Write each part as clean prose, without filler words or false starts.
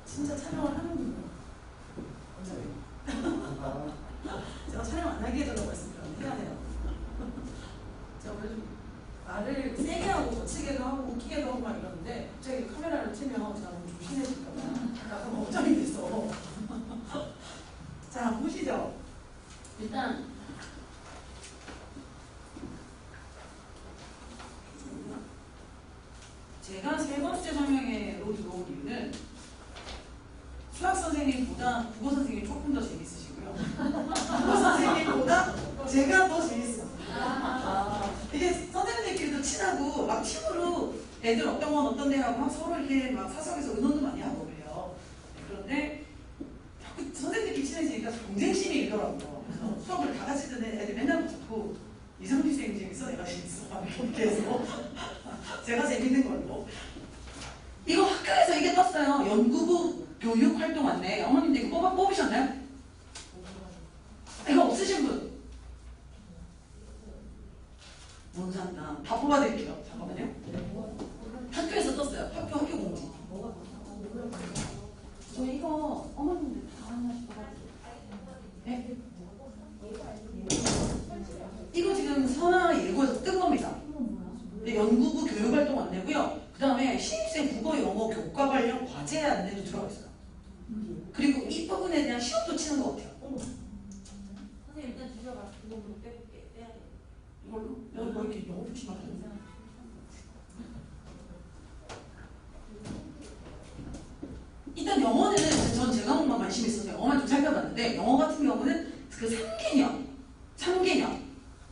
진짜 촬영을 하는군요. 제가 촬영 안 하게 해달라고 말씀드렸는데 해야 돼요. 제가 원래 좀 말을 세게 하고 거치게도 하고 웃기게도 하고 막 이러는데 갑자기 카메라를 틀면 제가 너무 조심해질까봐 약간 걱정이 돼서 자 보시죠. 일단 제가 세 번째 설명회로 들어온 이유는 수학 선생님보다 국어 선생님이 조금 더 재밌으시고요. 국어 선생님보다 제가 더 재밌어요. 이게 선생님들끼리도 친하고 막 팀으로 애들 어떤 건 어떤데 하고 막 서로 이렇게 막 사석에서 의논도 많이 하고 그래요. 그런데 자꾸 선생님들끼리 친해지니까 경쟁심이 일더라고요. 그래서 수업을 다 같이 듣는 애들 맨날 붙고 이상민 쌤 재밌어? 내가 재밌어? 이렇게 해서 제가 재밌는 걸로. 이거 학교에서 이게 떴어요. 연구부 교육활동 안내. 어머님들 이거 뽑으셨나요? 이거 없으신 분? 문산당. 다 뽑아드릴게요. 잠깐만요. 학교에서 떴어요. 학교 공지. 저 이거 어머님들 다 하나씩 뽑아드릴게요. 네? 이거 지금 선화1고에서 뜬 겁니다. 연구부 교육활동 안내고요. 그 다음에 신입생 국어 영어 교과 관련 과제 안내도 들어가 있어요. 그리고 이 부분에 대한 시험도 치는 것 같아요. 선생님 일단 주셔봐. 이거 빼야 돼. 이걸로? 여기 뭐 이렇게 영어 표시만 하는 일단 영어는 전 제 과목만 관심이 있어서 영어만 좀 살펴봤는데 영어 같은 경우는 그 3개년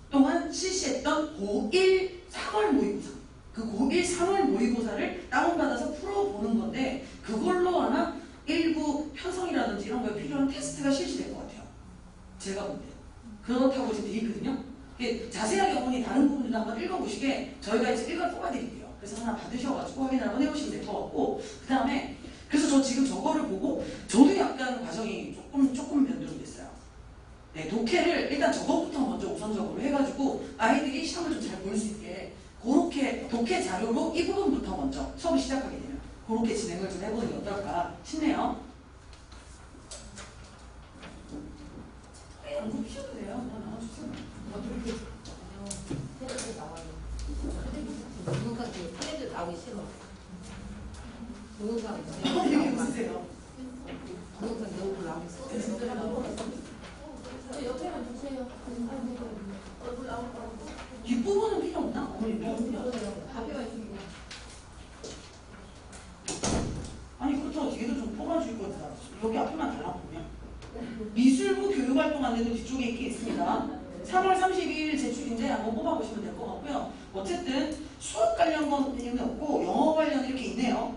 동안 실시했던 고1 3월 모의고사 그 고1 3월 모의고사를 다운받아서 풀어보는 건데 그걸로 아마 일부 편성이라든지 이런 거에 필요한 테스트가 실시될 것 같아요. 제가 볼 때. 그렇다고 지금 돼 있거든요. 자세하게 어머니 다른 부분들도 한번 읽어보시게 저희가 이제 1권 뽑아드릴게요. 그래서 하나 받으셔가지고 확인을 한번 해보시면 될 것 같고 그 다음에 그래서 저 지금 저거를 보고 저도 약간 과정이 조금 변동이 됐어요. 네, 독해를 일단 저거부터 먼저 우선적으로 해가지고 아이들이 시험을 좀 잘 볼 수 있게 그렇게 독해 자료로 이 부분부터 먼저 수업을 시작하게 되면 그렇게 진행을 좀 해보는 게 어떨까 싶네요. 안 굽히셔도 돼요. 나와주세요. 테레비 나와요. 누군가 테레비 나오기 싫어. 누군가 얘기 보세요. 누군가 너무 나오기 싫어. 저 옆에만 주세요. 얼굴 나올 거라고. 뒷부분은 필요 없나? 어머니 가벼워 있습니다. 아니 그렇다고 뒤에도 좀 뽑아줄 거다. 여기 앞에만 달라보면 미술부 교육활동 안내도 뒤쪽에 있게 있습니다. 3월 32일 제출인데 한번 뽑아보시면 될 것 같고요. 어쨌든 수학 관련 건 내용이 없고 영어 관련 이렇게 있네요.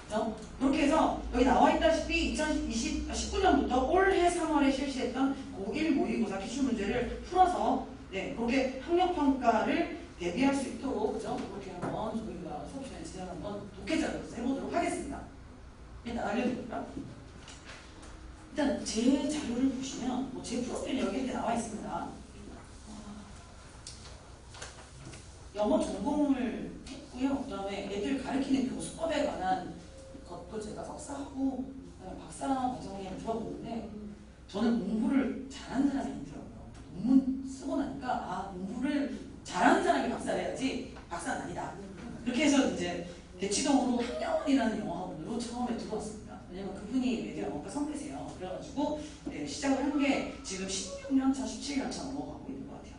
그렇죠? 이렇게 해서 여기 나와 있다시피 2019년부터 올해 3월에 실시했던 고1 모의고사 기출문제를 풀어서 네, 그렇게 학력평가를 대비할 수 있도록 그죠? 그렇게 한번 저희가 수업 시간에 진행 한번 독해자로서 해보도록 하겠습니다. 일단 알려드릴까요? 일단 제 자료를 보시면 제 프로필 여기 이렇게 나와 있습니다. 영어 전공을 했고요. 그 다음에 애들 가르치는 교수법에 관한 것도 제가 석사하고 박사 과정에 들어보는데 저는 공부를 잘하는 사람이 아니더라고요. 논문 쓰고 나니까 아 공부를 잘하는 사람이 박사를 해야지 박사는 아니다. 그렇게 해서 이제 대치동으로 한영원이라는 영어학원으로 처음에 들어왔습니다. 왜냐면 그분이 메디어학과 선배세요. 그래가지고 네, 시작을 한 게 지금 16년차, 17년차 넘어가고 있는 것 같아요.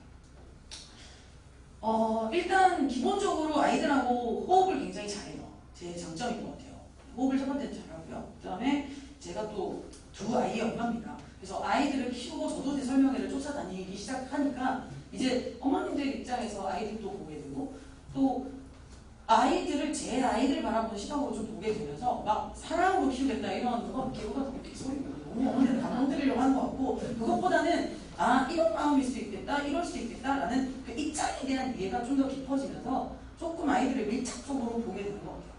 일단 기본적으로 아이들하고 호흡을 굉장히 잘해요. 제 장점인 것 같아요. 호흡을 첫 번째는 잘하고요. 그 다음에 제가 또 두 아이의 엄마입니다. 그래서 아이들을 키우고 저도 제 설명회를 쫓아다니기 시작하니까 이제 어머님들 입장에서 아이들도 보게 되고 또 아이들을 제 아이들 바라보는 시각으로 좀 보게 되면서 막 사랑으로 키우겠다 이런 거 기호가 되게 소리가 너무 어머니들 감동드리려고 하는 것 같고 그것보다는 아 이런 마음일 수 있겠다 이럴 수 있겠다라는 그 입장에 대한 이해가 좀 더 깊어지면서 조금 아이들을 밀착적으로 보게 되는 것 같아요.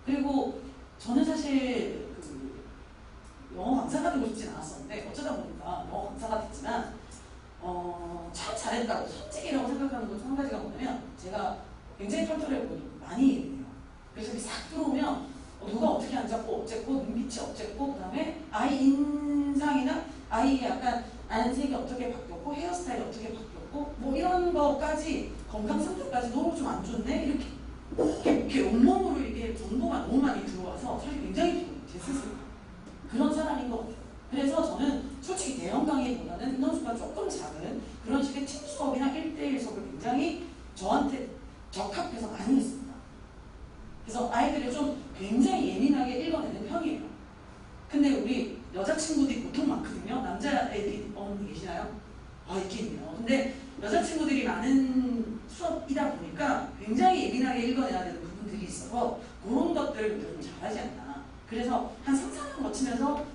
그리고 저는 사실 영어 강사가 되고 싶진 않았었는데 어쩌다 보니까 영어 강사가 됐지만 참 잘했다고 선택이라고 생각하는 것 중 한 가지가 뭐냐면 제가 굉장히 털털해 보이고 많이 예민해요. 그래서 이렇게 싹 들어오면 누가 어떻게 앉았고 어쨌고 눈 입체 어쨌고 그다음에 아이 인상이나 아이의 약간 안색이 어떻게 바뀌었고 헤어스타일이 어떻게 바뀌었고 뭐 이런 거까지 건강 상태까지 너무 좀 안 좋네 이렇게 온몸으로 이게 정보가 너무 많이 들어와서 사실 굉장히 피곤해요. 제 스스로 그런 사람인 것 같아요. 그래서 저는 솔직히 대형 강의보다는 인원수가 조금 작은 그런 식의 팀 수업이나 1대1 수업을 굉장히 저한테 적합해서 많이 했습니다. 그래서 아이들이 좀 굉장히 예민하게 읽어내는 편이에요. 근데 우리 여자친구들이 보통 많거든요. 남자애들이 계시나요? 있긴 있네요. 근데 여자친구들이 많은 수업이다 보니까 굉장히 예민하게 읽어내야 되는 부분들이 있어서 그런 것들을 좀 잘하지 않나. 그래서 한 3, 4년 거치면서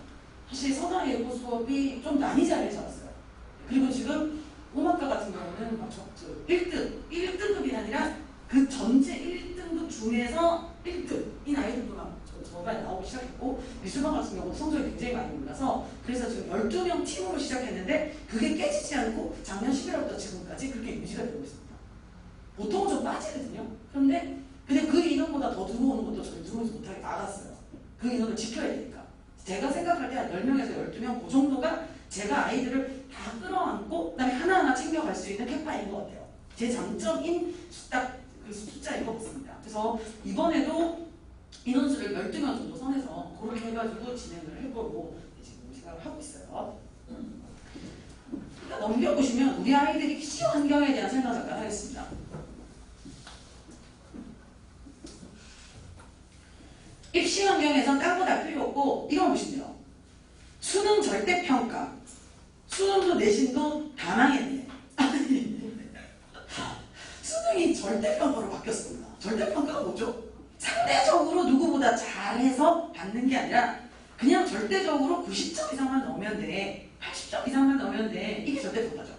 사실 서강예고 수업이 좀 많이 잘해져 왔어요. 그리고 지금 음악과 같은 경우는 막 1등급이 아니라 그 전체 1등급 중에서 1등인 아이들도 막 저가 나오기 시작했고 미술방 같은 경우는 성적이 굉장히 많이 올라서 그래서 지금 12명 팀으로 시작했는데 그게 깨지지 않고 작년 11월부터 지금까지 그렇게 유지가 되고 있습니다. 보통은 좀 빠지거든요. 근데 그 인원보다 더 들어오는 것도 저희 들어오지 못하게 나갔어요. 그 인원을 지켜야 되니까. 제가 생각할 때 한 10명에서 12명 그 정도가 제가 아이들을 다 끌어안고 그다음에 하나하나 챙겨갈 수 있는 캐파인 것 같아요. 제 장점인 딱 그 숫자인 것 같습니다. 그래서 이번에도 인원수를 12명 정도 선에서 그렇게 해가지고 진행을 해보고 지금 생각을 하고 있어요. 넘겨보시면 우리 아이들이 입시 환경에 대한 설명 잠깐 하겠습니다. 입시 환경에선 딴 거 다 필요 없고 이런 거 보시면 돼요. 수능 절대평가. 수능도 내신도 다 망했네. 수능이 절대평가로 바뀌었습니다. 절대평가가 뭐죠? 상대적으로 누구보다 잘해서 받는 게 아니라 그냥 절대적으로 90점 이상만 넣으면 돼. 80점 이상만 넣으면 돼. 이게 절대평가죠.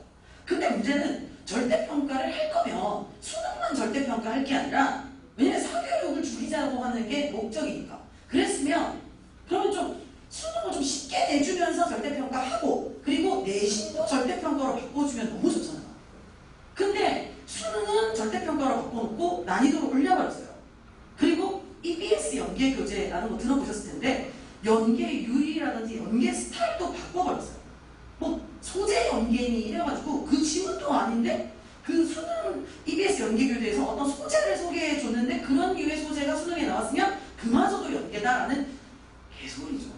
근데 문제는 절대평가를 할 거면 수능만 절대평가 할 게 아니라 왜냐면 사교육을 줄이자고 하는 게 목적이니까. 그랬으면 그러면 좀 수능을 좀 쉽게 내주면서 절대평가하고 그리고 내신도 절대평가로 바꿔주면 너무 좋잖아. 근데 수능은 절대평가로 바꿔놓고 난이도를 올려버렸어요. 그리고 EBS 연계교재라는 거 들어보셨을 텐데 연계 유희라든지 연계 스타일도 바꿔버렸어요. 뭐 소재 연계니 이래가지고 그 지문도 아닌데 그 수능 EBS 연계교재에서 어떤 소재를 소개해 줬는데 그런 류의 소재가 수능에 나왔으면 그마저도 연계다라는 개소리죠.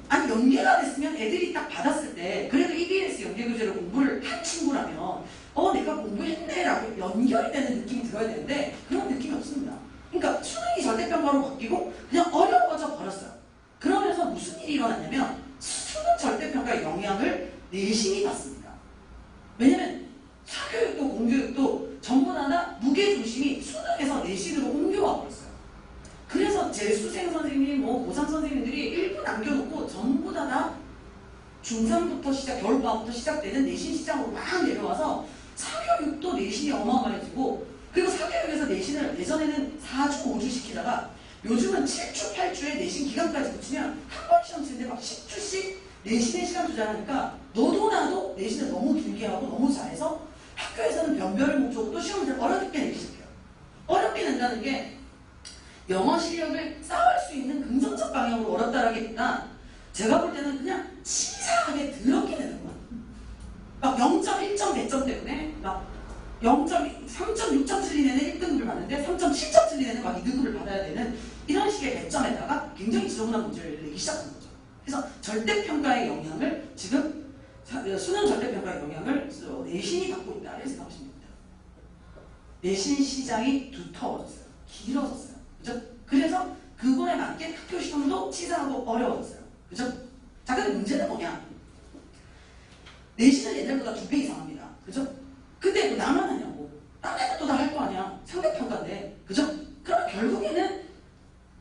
아니 연계가 됐으면 애들이 딱 받았을 때 그래도 EBS 연계교재로 공부를 한 친구라면 내가 공부했네 라고 연결이 되는 느낌이 들어야 되는데 그런 느낌이 없습니다. 그러니까 수능이 절대평가로 바뀌고 그냥 어려워져 버렸어요. 그러면서 무슨 일이 일어났냐면 수능 절대평가의 영향을 내신이 받습니다. 왜냐면 사교육도 공교육도 전부 다 무게중심이 수능에서 내신으로 옮겨와 버렸어요. 그래서 재수생 선생님, 고3 선생님들이 일부 남겨놓고 전부 다 중3부터 겨울방학부터 시작되는 내신 시장으로 막 내려와서 사교육도 내신이 어마어마해지고 그리고 사교육에서 내신을 예전에는 4주, 5주 시키다가 요즘은 7주, 8주에 내신 기간까지 붙이면 한 번 시험 치는데 막 10주씩 내신의 시간 투자하니까 너도 나도 내신을 너무 길게 하고 너무 잘해서 학교에서는 변별을 목적으로 시험을 어렵게 내기 시작해요. 어렵게 낸다는 게 영어 실력을 쌓을 수 있는 긍정적 방향으로 어렵다라기보다 제가 볼 때는 그냥 치사하게 더럽게 내는 거야. 막 0.1점, 100점 때문에 막 3.6점 틀린 애는 1등급을 받는데 3.7점 틀린 애는 막 2등급을 받아야 되는 이런 식의 배점에다가 굉장히 지저분한 문제를 내기 시작한 거죠. 그래서 절대평가의 영향을 지금 수능 절대평가의 영향을 내신이 받고 있다 이렇게 생각하시면 됩니다. 내신 시장이 두터워졌어요. 길어졌어요. 그죠? 그래서 그거에 맞게 학교 시험도 치사하고 어려워졌어요. 그죠? 자, 근데 문제는 뭐냐? 내신은 옛날보다 2배 이상 합니다. 그죠? 근데 나만 하냐고. 딴 애들도 다 할 거 아니야. 상대평가인데. 그죠? 그럼 결국에는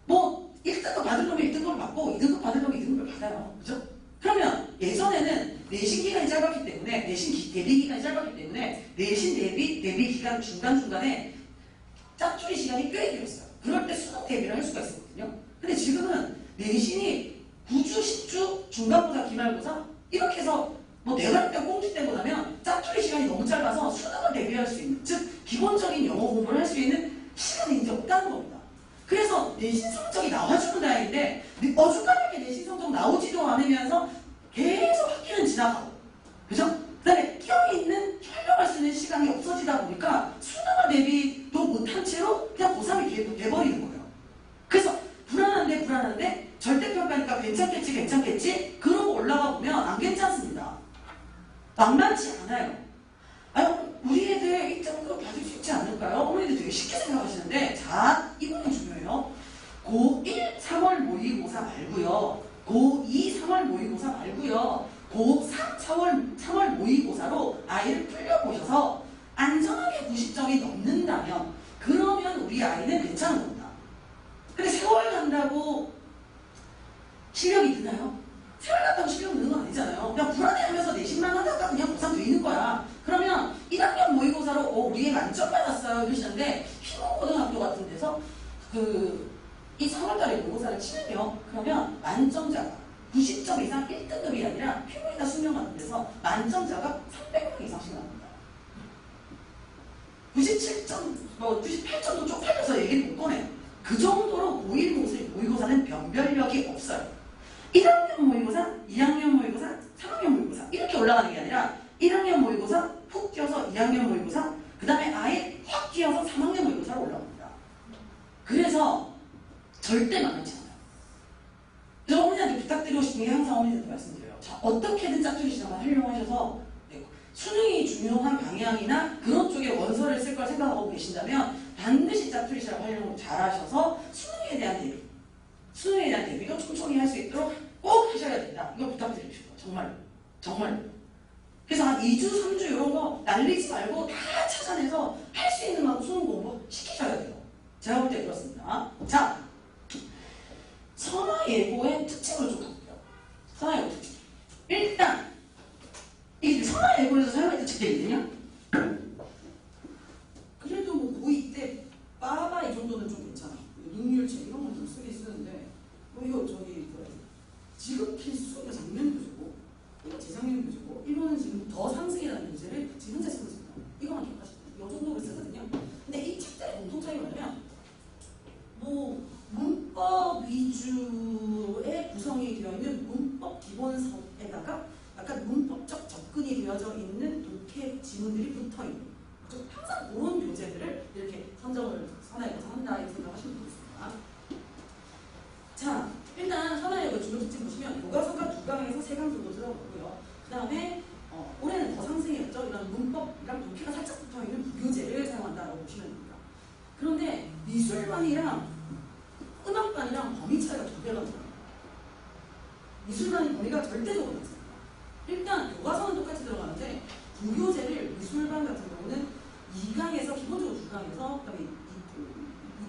뭐 1등급 받을 놈이 1등급을 받고 2등급 받을 놈이 2등급을 받아요. 그죠? 그러면 예전에는 내신 기간이 짧았기 때문에 대비 기간이 짧았기 때문에 내신 대비 기간 중간중간에 짝줄이 시간이 꽤 길었어요. 그럴 때 수능 대비를 할 수가 있었거든요. 근데 지금은 내신이 9주, 10주, 중간고사, 기말고사 이렇게 해서 뭐 대가리 때 꽁지 떼고 나면 짝줄이 시간이 너무 짧아서 수능을 대비할 수 있는 즉 기본적인 영어 공부를 할 수 있는 시간이 이제 없다는 겁니다. 그래서 내신 성적이 나와주는 다행인데 때문에 어중간하게 내신 성적 나오지도 않으면서 계속 학기는 지나가고, 그죠? 그 다음에 끼어있는 활용할 수 있는 시간이 없어지다 보니까 수능을 대비도 못한 채로 그냥 고3이 돼버리는 거예요. 그래서 불안한데 절대평가니까 괜찮겠지 그러고 올라가 보면 안 괜찮습니다. 만만치 않아요. 아유, 우리 애들 이 정도 받을 수 있지 않을까요? 어머니들 되게 쉽게 생각하시는데, 자, 이번에 중요해요. 고1 3월 모의고사 말고요. 고2 3월 모의고사 말고요. 고3 3월 모의고사로 아이를 풀려보셔서 안전하게 90점이 넘는다면, 그러면 우리 아이는 괜찮은 겁니다. 근데 세월 간다고 실력이 드나요? 세월 간다고 실력 느는 건 아니잖아요. 그냥 불안해하면서 내신만 하다가 그냥 고3 돼 있는 거야. 그러면 1학년 모의고사로 우리 애 만점 받았어요 이러시는데, 희망고등학교 같은 데서 이 3월달에 모의고사를 치면요, 그러면 만점자가 90점 이상 1등급이 아니라 피부이나 숙명 같은 데서 만점자가 300명 이상씩 나옵니다. 97점, 98점도 쪽팔려서 얘기를 못 꺼내요. 그 정도로 고1 모의고사는 변별력이 없어요. 1학년 모의고사, 2학년 모의고사, 3학년 모의고사 이렇게 올라가는 게 아니라 1학년 모의고사 푹 뛰어서 2학년 모의고사, 그 다음에 아예 확 뛰어서 3학년 모의고사로 올라갑니다. 그래서 절대 만만치 않아요. 그래서 어머니한테 부탁드리고 싶은 게 항상 어머니한테 말씀드려요. 자, 어떻게든 짜투리 시장을 활용하셔서 수능이 중요한 방향이나 그런 쪽에 원서를 쓸 걸 생각하고 계신다면 반드시 짜투리 시장 활용을 잘 하셔서 수능에 대한 대비도 촘촘히 할 수 있도록 꼭 하셔야 된다. 이거 부탁드리고 싶어요. 정말로. 그래서 한 2주, 3주 이런 거 날리지 말고 다 찾아내서 할 수 있는 만큼 수능 공부 시키셔야 돼요. 제가 볼 때 그렇습니다. 자, 선화예고의 특징을 좀 볼게요. 선화예고 특징. 일단 이 선화예고에서 사용했던 책들이거든요. 그래도 뭐 고2 때 빠바 이 정도는 좀 괜찮아. 능률책 이런 건 좀 쓰긴 쓰는데, 이거 지금 필수 이거 작년도 주고, 이거 재작년도 주고, 이거는 지금 더 상승이라는 문제를 지금 현재 쓰고 있습니다. 이거만 기억하시면 돼요. 이 정도로 쓰거든요. 근데 이 책들의 공통점이 뭐냐면, 문법 위주의 구성이 되어 있는 문법 기본서에다가 약간 문법적 접근이 되어져 있는 독해 지문들이 붙어 있는, 항상 그런 교재들을 이렇게 선화예고에서 한다 이렇게 생각하시면 되겠습니다. 자, 일단 선화예고 주요 특징 보시면 교과서가 2강에서 3강 정도 들어가고요. 그 다음에 올해는 더 상승이었죠. 이런 문법이랑 독해가 살짝 붙어 있는 부교재를 사용한다라고 보시면 됩니다. 그런데 미술반이랑 음악반이랑 범위 차이가 2배가 나요. 미술반이 범위가 절대적으로 낮습니다. 일단 교과서는 똑같이 들어가는데 부교재를 미술반 같은 경우는 2강에서 기본적으로 2강에서 그다음에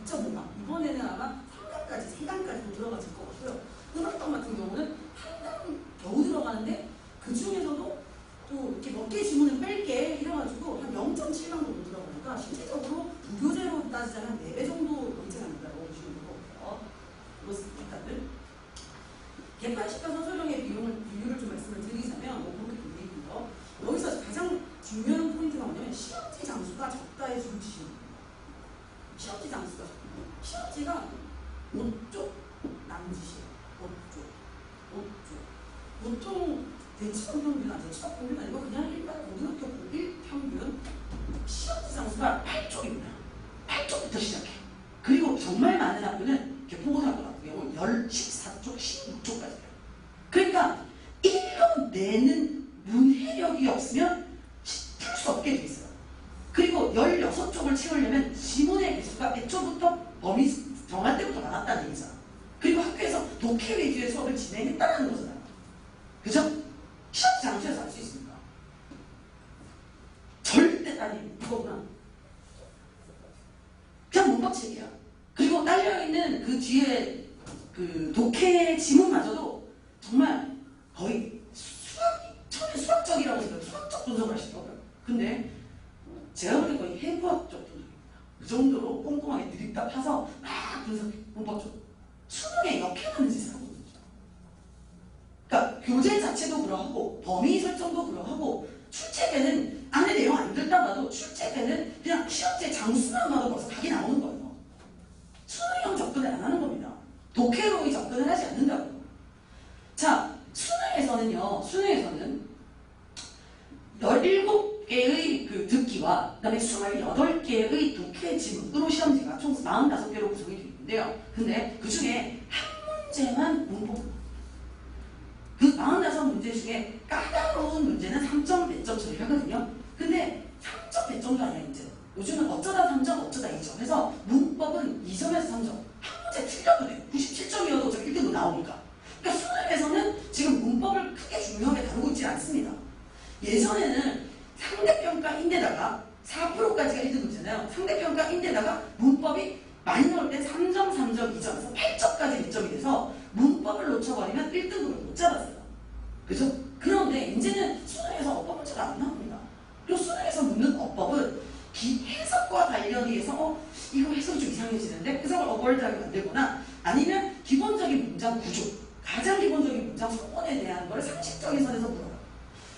2.5강 이번에는 아마 3강까지도 들어가질 것 같고요. 음악반 같은 경우는 1강 겨우 들어가는데 그 중에서도 또 이렇게 몇 개 지문을 뺄게 이래가지고 한 0.7강 정도 들어가니까 실질적으로 부교재로 따지자면 한 4배 정도 문제가 난다고 보시면 될 것 같아요. 그렇습니다. 객관식과 서술형의 비율을 좀 말씀을 드리자면 그렇게 돼 있고요. 여기서 가장 중요한 포인트가 뭐냐면 시험지 장수가 적다의 중지시입니다. 시험지 장수가 적다. 시험지가 5쪽 남짓이에요. 5쪽. 보통 대치동 평균, 대치동 평균 아니고 그냥 일반 고등학교 고1 평균 시험지 장수가 8쪽입니다. 8쪽부터 시작해. 그리고 정말 많은 학교는 개포고등학교 같은 경우 14쪽, 16쪽까지예요. 그러니까 1번 내는 문해력이 없으면 풀 수 없게 돼 있어요. 그리고 16쪽을 채우려면 지문의 개수가 애초부터 범위 정할 때부터 많았다는 얘기잖아. 그리고 학교에서 독해 위주의 수업을 진행했다는 거잖아요. 그죠? 시험 장소에서 알 수 있습니다. 절대 아니 이거구나. 그냥 문법책이야. 그리고 딸려있는 그 뒤에 그 독해 지문마저도 정말 거의 처음에 수학적이라고 해서 수학적 분석을 하시더라고요. 근데 제가 보기엔 거의 해부학적 분석입니다. 그 정도로 꼼꼼하게 드립다 파서 막 분석해, 문법적. 수능에 역행하는 짓을 하거든요. 그러니까 교재 자체도 그러하고 범위 설정도 그러하고 출제되는 안에 내용 안 들다가도 출제되는 그냥 시험지 장수만 봐도 벌써 각이 나오는 거예요. 수능형 접근을 안 하는 겁니다. 독해로 접근을 하지 않는다고. 자, 수능에서는 17개의 그 듣기와 그다음에 28개의 독해 지문으로 시험지가 총 45개로 구성이 되어 있는데요. 근데 그 중에 한 문제만 문법. 그 45문제 중에 까다로운 문제는 3점 배점 처리를 하거든요. 근데 3점 배점도 아니야, 이제. 요즘은 어쩌다 3점, 어쩌다 2점. 그래서 문법은 2점에서 3점. 한 문제 틀려도 돼요. 97점이어도 어차피 1등도 나오니까. 그러니까 수능에서는 지금 문법을 크게 중요하게 다루고 있지 않습니다. 예전에는 상대평가인데다가 4%까지가 1등 문제잖아요. 상대평가인데다가 문법이 많이 나올 때 3점, 3점, 2점에서 8점까지 배점이 돼서 문법을 놓쳐버리면 1등급을 못 잡았어요. 그죠? 그런데 이제는 수능에서 어법 문제가 안 나옵니다. 그리고 수능에서 묻는 어법은 해석과 관련이 해서 이거 해석이 좀 이상해지는데 해석을 어벌드하게 만들거나 아니면 기본적인 문장 구조, 가장 기본적인 문장 성원에 대한 걸 상식적인 선에서 물어요.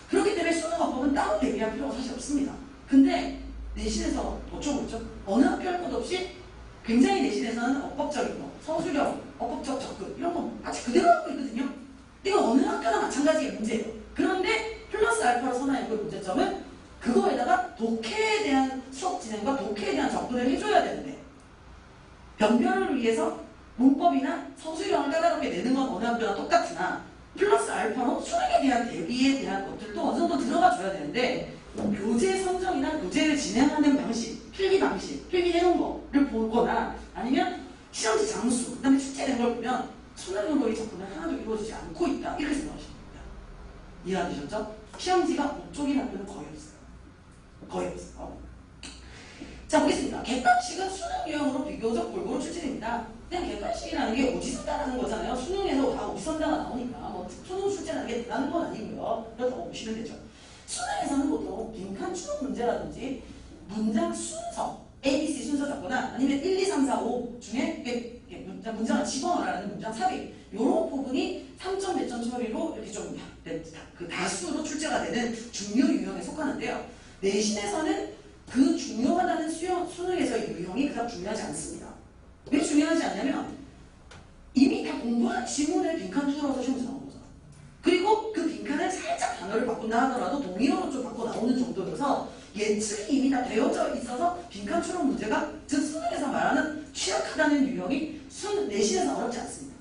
그렇기 때문에 수능 어법은 따로 대비할 필요가 사실 없습니다. 근데 내신에서 놓쳐보죠. 어느 학교 할 것 없이 굉장히 내신에서는 어법적인 거, 서술형, 어법적 접근 이런 거 아직 그대로 하고 있거든요. 이건 어느 학교나 마찬가지의 문제예요. 그런데 플러스 알파로 선언한 그 문제점은 그거에다가 독해에 대한 수업 진행과 독해에 대한 접근을 해줘야 되는데 변별을 위해서 문법이나 서술형을 까다롭게 내는 건 어느 학교나 똑같으나 플러스 알파로 수능에 대한 대비에 대한 것들도 어느 정도 들어가 줘야 되는데 교재 선정이나 교재를 진행하는 방식, 필기 방식, 필기해놓은 거를 보거나 아니면 시험지 장수, 그 다음에 출제된 걸 보면 수능으로의 접근은 하나도 이루어지지 않고 있다. 이렇게 생각하시면 됩니다. 이해 안 되셨죠? 시험지가 목적인 학교는 거의 없어요. 거의 없어요. 자, 보겠습니다. 객관식은 수능 유형으로 비교적 골고루 출제됩니다. 그냥 객관식이라는 게 오지선다라는 거잖아요. 수능에서 다 오지선다가 나오니까 뭐 수능 출제라는 게 나는 건 아니고요. 그렇다고 보시면 되죠. 수능에서는 보통 빈칸 추론 문제라든지 문장 순서, ABC 순서 잡거나 아니면 1, 2, 3, 4, 5 중에 문장을 집어넣으라는 문장 삽입 이런 부분이 3점 배점 처리로 이렇게 좀 그 다수로 출제가 되는 중요 유형에 속하는데요. 내신에서는 그 중요하다는 수능에서의 유형이 그닥 중요하지 않습니다. 왜 중요하지 않냐면 이미 다 공부한 지문을 빈칸 뚫어서 시험에 나온 거죠. 그리고 그 빈칸을 살짝 단어를 바꾼다 하더라도 동의어로 좀 바꿔 나오는 정도여서 예측이 이미 다 되어져 있어서 빈칸 추론 문제가 즉 수능에서 말하는 취약하다는 유형이 내신에서 어렵지 않습니다.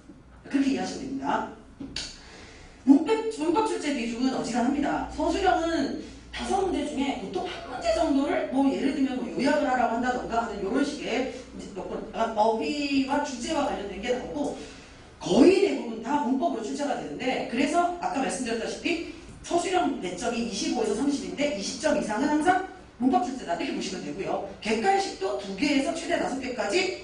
그렇게 이해하시면 됩니다. 문법 출제 비중은 어지간합니다. 서술형은 5문제 중에 보통 한 문제 정도를 뭐 예를 들면 뭐 요약을 하라고 한다던가 하는 이런 식의 어휘와 주제와 관련된 게 나오고 거의 대부분 다 문법으로 출제가 되는데 그래서 아까 말씀드렸다시피 서술형 배점이 25에서 30인데 20점 이상은 항상 문법 출제다 이렇게 보시면 되고요. 객관식도 2개에서 최대 5개까지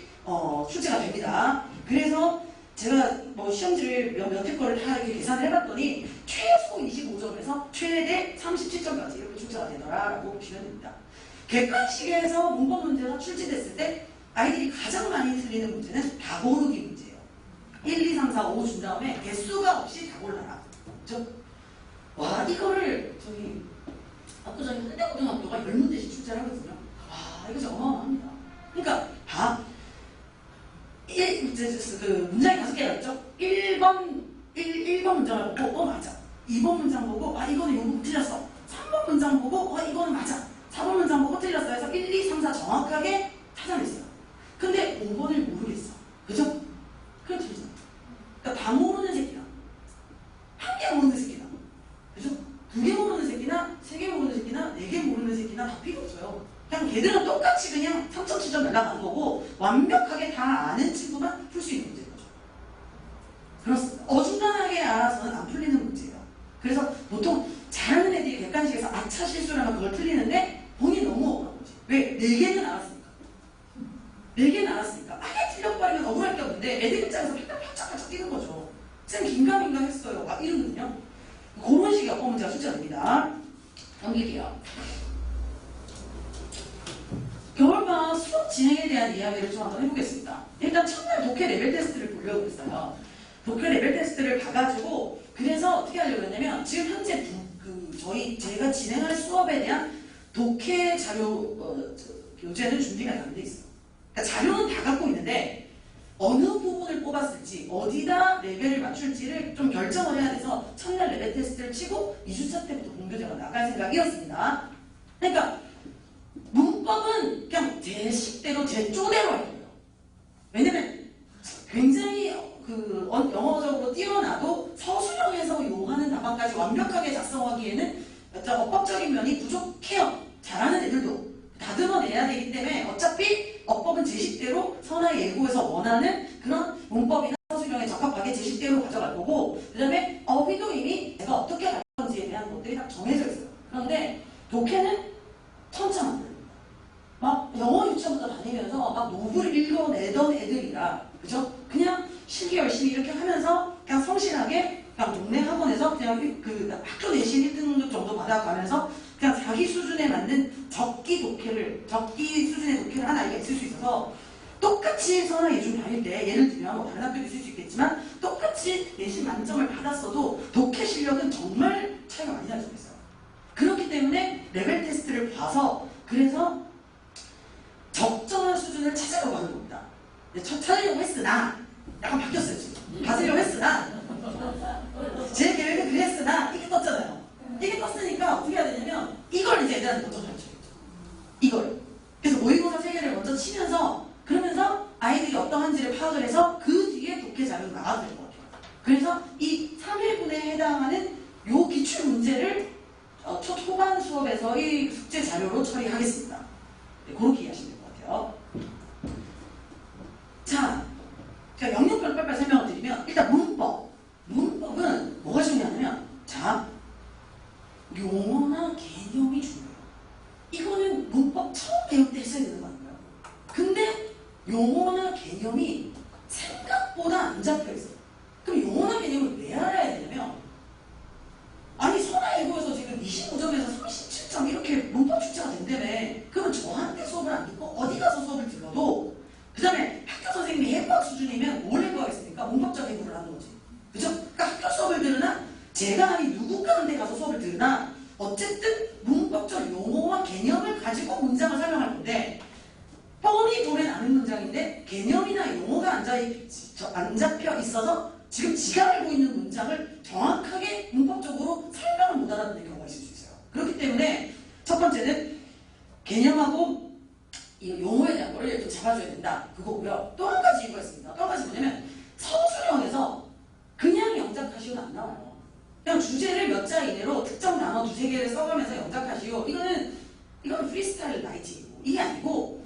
출제가 됩니다. 그래서 제가 뭐 시험지를 몇 회 거를 다 이렇게 계산을 해봤더니 최소 25점에서 최대 37점까지 이렇게 출제가 되더라라고 보시면 됩니다. 객관식에서 문법 문제가 출제됐을 때 아이들이 가장 많이 틀리는 문제는 다 고르기 문제예요. 1, 2, 3, 4, 5 준 다음에 개수가 없이 다 골라라. 그렇죠? 와 이거를 저희 압도적인 현대고등학교가 10문제씩 출제를 하거든요. 와 이거 진짜 어마어마합니다. 그러니까 다 그 문장이 5개가 있죠? 1번 문장을 보고 맞아. 2번 문장 보고 이거는 요 부분 틀렸어. 3번 문장 보고 이거는 맞아. 4번 문장 보고 틀렸어. 해서 1, 2, 3, 4 정확하게 찾아냈어요. 근데 5번을 모르겠어. 그죠? 그래 틀리잖아. 그러니까 다 모르는 새끼나 한 개 모르는 새끼나 그죠? 2개 모르는 새끼나 3개 모르는 새끼나 4개 모르는 새끼나 다 필요 없어요. 그냥 걔들은 똑같이 그냥 3.7점 날라가는 거고 완벽하게 다 아는 친구만 풀 수 있는 문제인 거죠. 그렇습니다. 어중간하게 알아서는 안 풀리는 문제예요. 그래서 보통 잘하는 애들이 객관식에서 아차 실수를 하면 그걸 틀리는데 본인이 너무 억울한 거지. 왜? 4개는 알았으니까. 4개는 알았으니까. 아예 틀려버리면 억울할 게 없는데 애들 입장에서 팔짝팔짝 뛰는 거죠. 쌤 긴가민가 했어요. 막 이러거든요. 그런 식의 어법 문제가 출제됩니다. 넘길게요. 겨울방학 수업 진행에 대한 이야기를 좀 한번 해보겠습니다. 일단 첫날 독해 레벨 테스트를 보려고 했어요. 독해 레벨 테스트를 봐가지고 그래서 어떻게 하려고 했냐면 지금 현재 제가 진행할 수업에 대한 독해 자료 교재는 준비가 안 돼 있어요. 그러니까 자료는 다 갖고 있는데 어느 부분을 뽑았을지 어디다 레벨을 맞출지를 좀 결정을 해야 돼서 첫날 레벨 테스트를 치고 2주차 때부터 공교대가 나갈 생각이었습니다. 그러니까 문법은 그냥 제 식대로 제 쪼대로 할 거예요. 왜냐면 굉장히 영어적으로 뛰어나도 서술형에서 요하는 답안까지 완벽하게 작성하기에는 어떤 어법적인 면이 부족해요. 잘하는 애들도 다듬어내야 되기 때문에 어차피 어법은 제 식대로 선화 예고에서 원하는 그런 문법이나 서술형에 적합하게 제 식대로 가져갈 거고, 그 다음에 어휘도 이미 내가 어떻게 갈 건지에 대한 것들이 다 정해져 있어요. 그런데 독해는 천차만별입니다. 막 영어 유치원부터 다니면서 막 노브를 읽어내던 애들이라, 그죠? 그냥 실기 열심히 이렇게 하면서 그냥 성실하게 그냥 동네 학원에서 그냥 그 학교 내신 1등급 정도 받아가면서 그냥 자기 수준에 맞는 적기 수준의 독해를 한 아이가 있을 수 있어서, 똑같이 선화 예중 다닐 때 예를 들면 뭐 다른 학교도 있을 수 있겠지만 똑같이 내신 만점을 받았어도 독해 실력은 정말 차이가 많이 날 수가 있어요. 그렇기 때문에 레벨 테스트를 봐서 그래서 적정한 수준을 찾으려고 하는 겁니다. 찾으려고 했으나 약간 바뀌었어요 지금. 받으려고 했으나 제 계획은 그랬으나 이게 떴잖아요. 이게 떴으니까 어떻게 해야 되냐면 이걸 이제 애들한테 먼저 가르쳐야죠. 이걸. 그래서 모의고사 3개를 먼저 치면서 그러면서 아이들이 어떠한지를 파악을 해서 그 뒤에 독해 자료가 나와야 될 것 같아요. 그래서 이 3일분에 해당하는 요 기출 문제를 초반 수업에서의 숙제 자료로 처리하겠습니다. 네, 그렇게 이해하시면 될 것 같아요. 자, 제가 영역별로 빨리빨리 설명을 드리면 일단 문법은 뭐가 중요하냐면, 자, 용어나 개념이 중요해요. 이거는 문법 처음 배울 때 했어야 되는 거 아닌가요? 근데 용어나 개념이 생각보다 안 잡혀있어요. 그럼 용어나 개념을 왜 알아야 되냐면, 아니 선화예고에서 지금 25점에서 37점 이렇게 문법 출제가 된다며. 그러면 저한테 수업을 안 듣고 어디 가서 수업을 들어도, 그 다음에 학교 선생님이 해부학 수준이면 뭘 해부하겠습니까? 문법적 해부를 하는 거지. 그죠? 그러니까 학교 수업을 들으나 제가 아니 누군가 한테 가서 수업을 들으나 어쨌든 문법적 용어와 개념을 가지고 문장을 설명할 건데, 뻔히 보면 아는 문장인데 개념이나 용어가 안 잡혀 있어서 지금 지가 알고 있는 문장을 정확하게 문법적으로 설명을 못 알아듣는 경우가 있을 수 있어요. 그렇기 때문에 첫 번째는 개념하고 이 용어에 대한 거를 좀 잡아줘야 된다, 그거고요. 또 한 가지 이유가 있습니다. 또 한 가지 뭐냐면, 서술형에서 그냥 영작하시오는 안 나와요. 그냥 주제를 몇 자 이내로 특정 단어 2-3개를 써가면서 영작하시오, 이거는 프리스타일 라이팅이고, 이게 아니고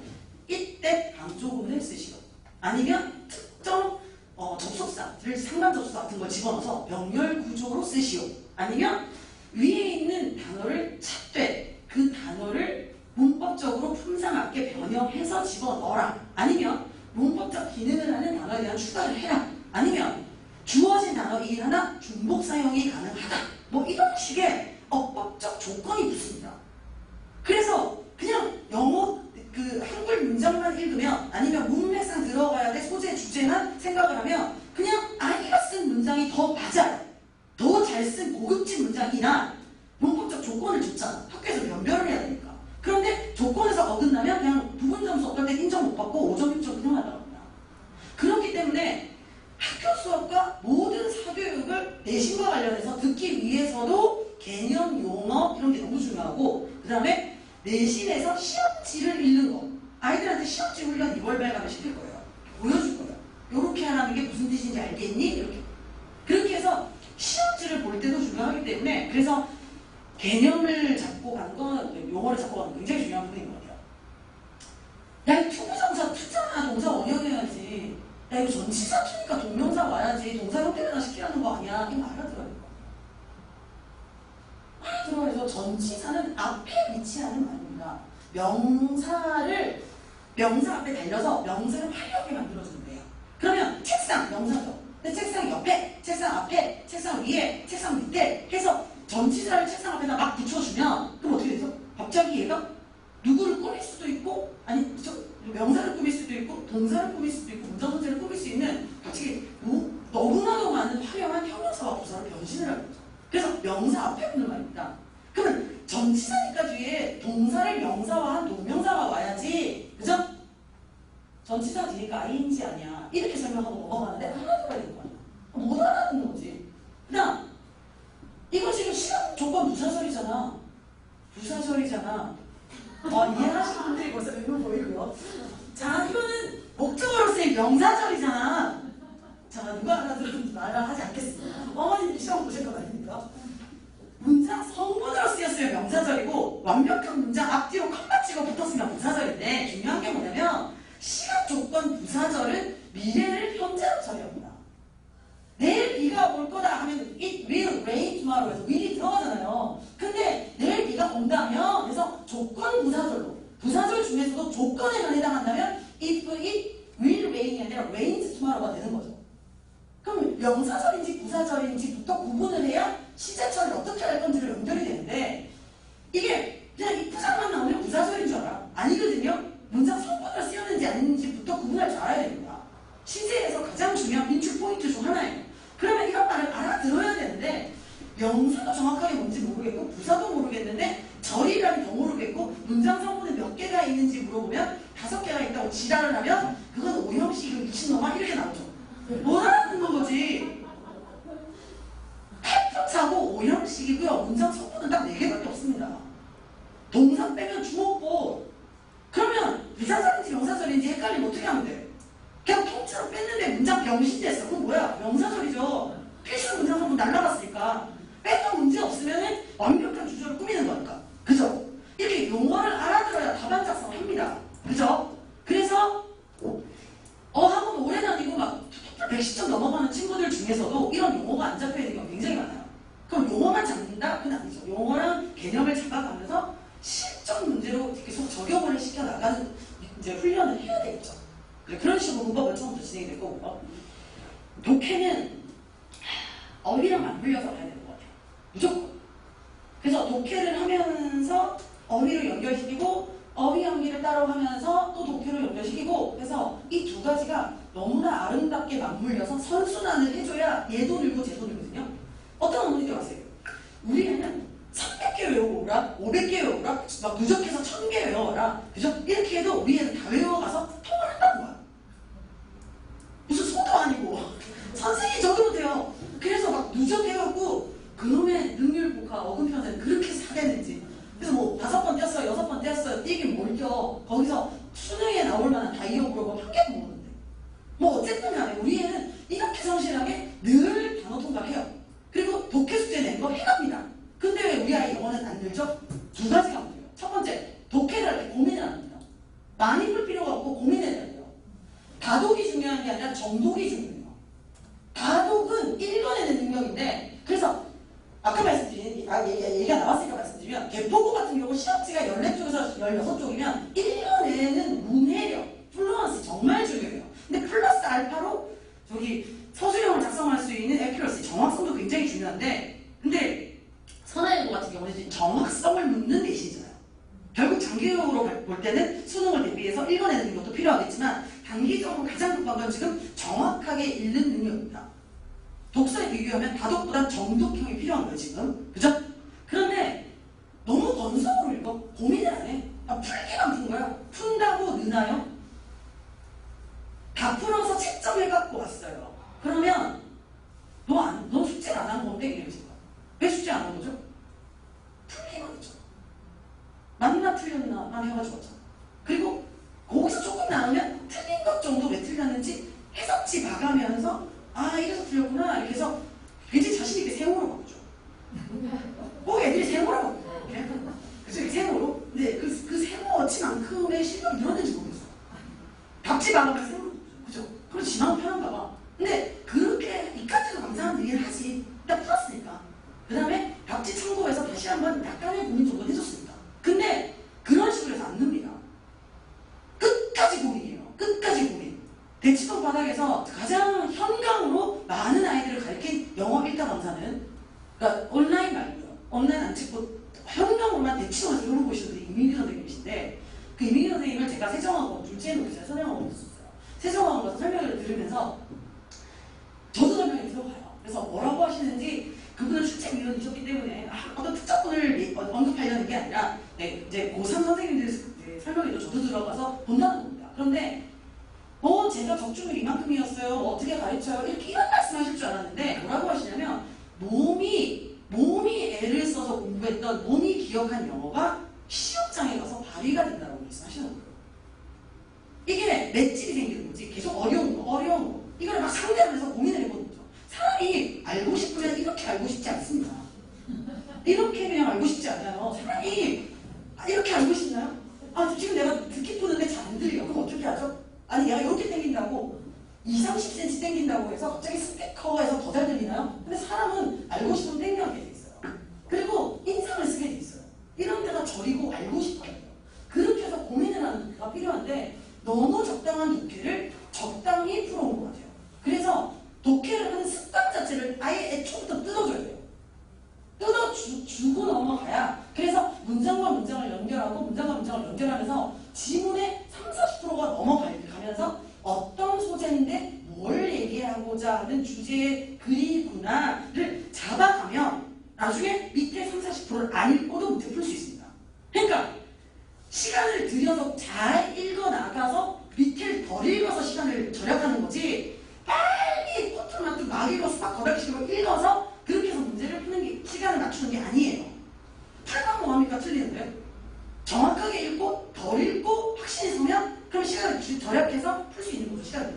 이때 강조문을 쓰시오, 아니면 특정 접속사를 상관 접속사 같은 걸 집어넣어서 병렬 구조로 쓰시오, 아니면 위에 있는 단어를 찾되 그 단어를 문법적으로 품상하게 변형해서 집어넣어라, 아니면 문법적 기능을 하는 단어에 대한 추가를 해라, 아니면 주어진 단어이긴 하나 중복 사용이 가능하다, 뭐 이런 식의 어법적 조건이 붙습니다. 그래서 그냥 영어 한글 문장만 읽으면, 아니면 문맥상 들어가야 될 소재 주제만 생각을 하면 그냥 아이가 쓴 문장이 더 맞아요. 더 잘 쓴 고급진 문장이나 문법적 조건을 줬잖아. 학교에서 변별을 해야 되니까. 그런데 조건에서 어긋나면 그냥 부분 점수 어떨 때 인정 못 받고 5점 6점 그냥 나갑니다. 그렇기 때문에 학교 수업과 모든 사교육을 내신과 관련해서 듣기 위해서도 개념, 용어 이런 게 너무 중요하고, 그 다음에 내신에서 시험지를 읽는 거, 아이들한테 시험지 훈련 2월 발간을 시킬 거예요. 보여줄 거예요. 이렇게 하라는 게 무슨 뜻인지 알겠니? 이렇게. 그렇게 해서 시험지를 볼 때도 중요하기 때문에, 그래서 개념을 잡고 가는 건, 용어를 잡고 가는 건 굉장히 중요한 부분인 것 같아요. 야, 이 투부정사 투잖아. 동사 원형해야지. 야, 이거 전치사 투니까 동명사 와야지. 동사 형태변화 시키라는 거 아니야. 이거 알아들어요. 알아들어요. 전치사는 앞에 위치하는 말입니다. 명사 앞에 달려서 명사를 화려하게 만들어주는 거예요. 그러면 책상, 명사죠. 근데 책상 옆에, 책상 앞에, 책상 위에, 책상 밑에 해서 전치사를 책상 앞에다 막 붙여주면, 그럼 어떻게 되죠? 갑자기 얘가 누구를 꾸밀 수도 있고, 아니 명사를 꾸밀 수도 있고, 동사를 꾸밀 수도 있고, 문장 전체를 꾸밀 수 있는 갑자기 너무나도 많은 화려한 형용사와 부사를 변신을 하는 거죠. 그래서 명사 앞에 붙는 말입니다. 그러면 전치사니까 뒤에 동사를 명사화한 동명사가 와야지, 그죠? 전치사 뒤니까 ing 아니야. 있다. 이렇게 설명하고 넘어가는데 알아들어야 되는 거야. 못 알아듣는 거지. 그다음 이거 지금 시간 조건 부사절이잖아. 부사절이잖아. 이해하시는 분들이 벌써 몇명 보이고요. 자, 이거는 목적어로서의 명사절이잖아. 자, 누가 알아들었는지 말을 하지 않겠습니다. 어머님이 시험 보실 건 아닙니까? 문장 성분으로 쓰였으면 명사절이고 완벽한 문장 앞뒤로 컴마 찍어 붙었으면 부사절인데 중요한 게 뭐냐면 시간 조건 부사절은 미래를 현재로 처리합니다. 내일 비가 올 거다 하면 it will rain tomorrow 해서 will이 들어가잖아요. 근데 내일 비가 온다면 그래서 조건 부사절로 부사절 중에서도 조건에 해당한다면 if it will rain이 아니라 rains tomorrow가 되는 거죠. 그럼 명사절인지 부사절인지부터 구분을 해야 시제처를 어떻게 할 건지를 연결이 되는데 이게 그냥 if장만 나오면 부사절인 줄 알아. 아니거든요. 문장 성분으로 쓰였는지 아닌지부터 구분할 줄 알아야 됩니다. 시제에서 가장 중요한 민출 포인트 중 하나예요. 그러면 이런 말을 알아들어야 되는데 명사도 정확하게 뭔지 모르겠고 부사도 모르겠는데 절이라니 더 모르겠고 문장 성분이 몇 개가 있는지 물어보면 5개가 있다고 지랄을 하면 그건 오형식이고 미친놈아 이렇게 나오죠. 못 알아듣는 거지. 해프사고 오형식이고요. 문장 성분은 딱 4개밖에 없습니다. 동사 빼면 주어고 그러면 부사절인지 명사절인지 헷갈리면 어떻게 하면 돼? 그냥 통째로 뺐는데 문장 병신됐어. 그건 뭐야? 명사절이죠. 필수 문장 성분 날라갔으니까 빼도 문제 없으면 완벽한 주절을 꾸미는 거니까. 그죠? 이렇게 용어를 알아들어야 답안 작성합니다. 그죠? 그래서 학원 오래 다니고 막 110점 넘어가는 친구들 중에서도 이런 용어가 안 잡혀야 되는 경우가 굉장히 많아요. 그럼 용어만 잡는다? 그건 아니죠. 용어랑 개념을 잡아가면서 실전 문제로 계속 적용을 시켜 나가는 이제 훈련을 해야 되겠죠. 그런 식으로 문법을 처음부터 진행이 될 거고요. 독해는 어휘랑 맞물려서 가야 되는 것 같아요. 무조건. 그래서 독해를 하면서 어휘를 연결시키고 어휘 연기를 따로 하면서 또 독해로 연결시키고 그래서 이 두 가지가 너무나 아름답게 맞물려서 선순환을 해줘야 얘도 늘고 쟤도 늘거든요. 어떤 어머니들 아세요? 우리 애는 300개 외우고 오라, 500개 외우라, 막 누적해서 1000개 외워라. 그죠? 이렇게 해도 우리 애는 다 외워가서 통을 한다는 거야. 무슨 소도 아니고 선생님이 적어도 돼요. 그래서 막 누적해갖고 그놈의 능률복화 어근편은 그렇게 사대는지 그래서 뭐 5번 떼었어요, 6번 떼었어요. 떼긴 뭘 떼어. 거기서 수능에 나올 만한 다이어그램 뭐 한 개도 모르는데 뭐 어쨌든 간에 우리 애는 이렇게 성실하게 늘 단어 통과해요. 그리고 독해 숙제 낸 거 해갑니다. 근데 왜 우리 아이 영어는 안 늘죠? 두 가지가 문제예요. 첫 번째, 독해를 할 때 고민을 안 합니다. 많이 풀 필요가 없고 고민을 해야 돼요. 다독이 중요한 게 아니라 정독이 중요해요. 다독은 읽어내는 능력인데 그래서 아까 말씀드린 얘기가 나왔으니까 말씀드리면 개포고 같은 경우 시험지가 14쪽에서 16쪽이면 읽어내는 문해력, 플루언시 정말 중요해요. 근데 플러스 알파로 저기 서술형을 작성할 수 있는 에큐러시, 정확성도 굉장히 중요한데 근데 선화일보 같은 경우는 정확성을 묻는 대신이잖아요. 결국 장기적으로 볼 때는 수능을 대비해서 읽어내는 능력도 필요하겠지만 단기적으로 가장 급한 건 지금 정확하게 읽는 능력입니다. 독서에 비교하면 다독보단 정독형이 필요한 거예요 지금. 그죠? 그런데 너무 건성으로 읽어. 고민을 안 해. 풀기만 푼 거야. 푼다고 느나요? 다 풀어서 채점해 갖고 왔어요. 그러면 너 숙제를 안 한 건데 이러지 거야. 왜 숙제 안 한 거죠? 풀기만 했죠. 맞나 틀렸나만 해가지고 왔잖아. 그리고 거기서 조금 나오면 틀린 것 정도 왜 틀렸는지 해석지 봐가면서 이래서 틀렸구나 이렇게 해서 굉장히 자신있게 세모로 바꾸죠. 애들이 세모로 바꿔요. 그래서 세모로? 근데 그 세모어치만큼의 실력이 늘었는지 모르겠어. 답지 봐가면 세모로 그죠? 그럼 지나면 편한가 봐. 근데 그렇게 이까지도 감사한 얘기를 하지. 딱 풀었으니까. 그 다음에 답지 참고해서 다시 한번 약간의 고민 정도 해줬습니다. 근데 그런 식으로 해서 안 늡니다. 끝까지 고민이에요. 끝까지 고민. 대치동 바닥에서 가장 현강으로 많은 아이들을 가르친 영어 1타 강사는 그러니까 온라인 말고요. 온라인 안 찍고 현강으로만 대치동에서 이러고 계시는 분이 이민기 선생님이신데 그 이민기 선생님을 제가 세정하고 둘째 놓고 제가 설명하고 있었어요. 세정하고 가서 설명을 들으면서 저도 설명이 들어가요. 그래서 뭐라고 하시는지 그분은 출첵위원이셨기 때문에 어떤 특정분을 언급하려는 게 아니라 이제 고3 선생님들 설명에도 저도 들어가서 본다는 겁니다. 그런데 제가 적중률 이만큼이었어요. 어떻게 가르쳐요? 이렇게 이런 말씀하실 줄 알았는데 뭐라고 하시냐면 몸이 애를 써서 공부했던 몸이 기억한 영어가 시험장에 가서 발휘가 된다고 말씀하시는 거예요. 이게 맷집이 생기는 거지. 계속 어려운 거. 이걸 막 상대하면서 고민을 해보는 거죠. 사람이 알고 싶으면 이렇게 알고 싶지 않습니다. 이렇게 그냥 알고 싶지 않아요. 사람이 이렇게 알고 싶나요? 지금 내가 듣기 푸는데 잘 안 들려. 그럼 어떻게 하죠? 아니 내가 이렇게 땡긴다고 20-30cm 땡긴다고 해서 갑자기 스피커에서 더 잘 들리나요? 근데 사람은 알고 싶으면 땡겨하게 돼 있어요. 그리고 인상을 쓰게 돼 있어요. 이런 데가 저리고 알고 싶어요. 그렇게 해서 고민을 하는 독해가 필요한데 너무 적당한 독해를 적당히 풀어온 것 같아요. 그래서 독해를 하는 습관 자체를 아예 애초부터 뜯어줘야 돼요. 뜯어주고 넘어가야. 그래서 문장과 문장을 연결하고 문장과 문장을 연결하면서 지문의 30-40%가 넘어가면서 어떤 소재인데 뭘 얘기하고자 하는 주제의 글이구나를 잡아가면 나중에 밑에 30-40%를 안 읽고도 문제 풀 수 있습니다. 그러니까 시간을 들여서 잘 읽어나가서 밑을 덜 읽어서 시간을 절약하는 거지 빨리 꼬투리만큼 막 읽어서 막 거닥치고 읽어서 그렇게 해서 문제를 푸는 게 시간을 맞추는 게 아니에요. 풀면 뭐합니까? 틀리는데 정확하게 읽고 덜 읽고 확신이 서면 그럼 시간을 절약해서 풀 수 있는 거죠. 시간을.